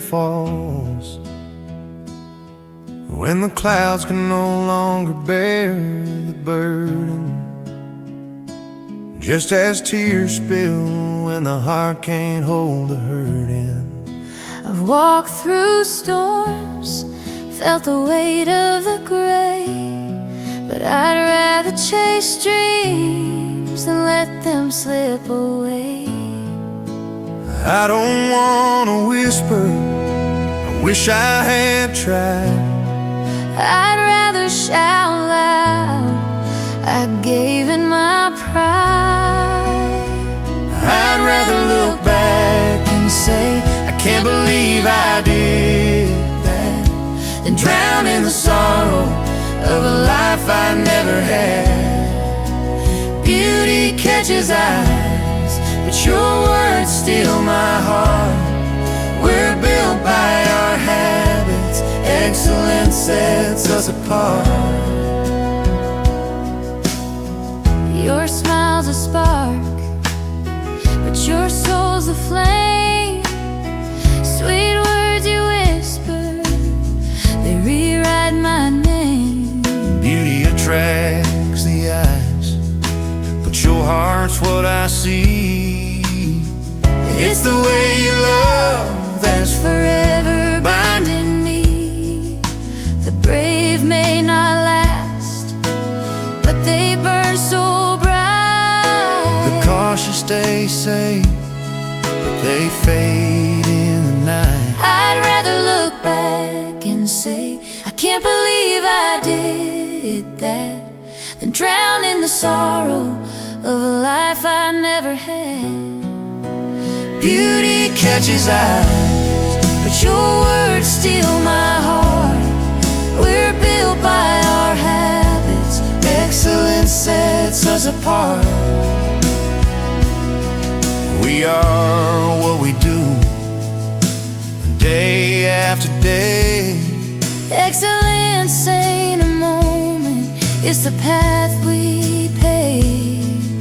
falls, when the clouds can no longer bear the burden, just as tears spill when the heart can't hold the hurt in. I've walked through storms, felt the weight of the gray, but I'd rather chase dreams than let them slip away. I don't wanna whisper, I wish I had tried. I'd rather shout loud, I gave in my pride. I'd rather look back and say, I can't believe I did that, than drown in the sorrow of a life I never had. Beauty catches eyes, but your words steal my heart. We're built by our habits, excellence sets us apart. Your smile's a spark, but your soul's a flame. Sweet words you whisper, they rewrite my name. Beauty attracts the eyes, but your heart's what I see. It's the way you love that's Forever binding me. The brave may not last, but they burn so bright. the cautious stay safe, but they fade in the night. I'd rather look back and say, I can't believe I did that, than drown in the sorrow of a life I never had. Beauty catches eyes, But your words steal my heart. We're built by our habits, excellence sets us apart. We are what we do, day after day. excellence ain't a moment, it's the path we pave.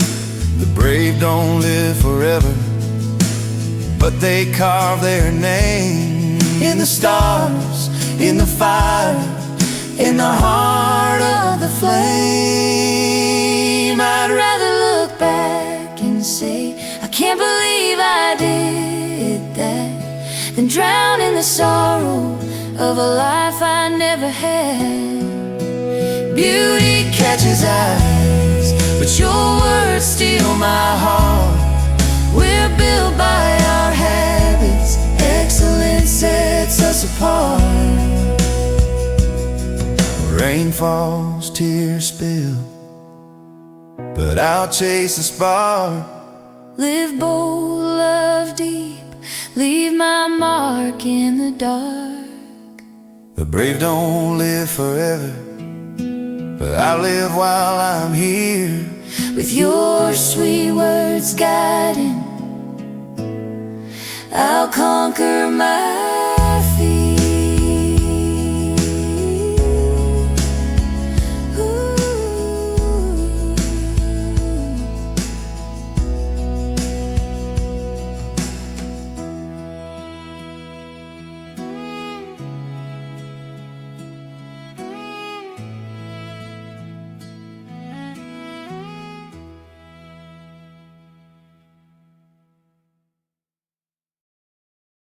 The brave don't live forever, but they carve their name in the stars, in the fire, in the heart of the flame. I'd rather look back and say, I can't believe I did that, than drown in the sorrow of a life I never had. Beauty catches eyes, but your words steal my heart. We're built by our habits, Excellence sets us apart. Rain falls, tears spill, but I'll chase the spark. live bold, love deep, leave my mark in the dark. The brave don't live forever, but I live while I'm here. With your sweet words guiding, I'll conquer my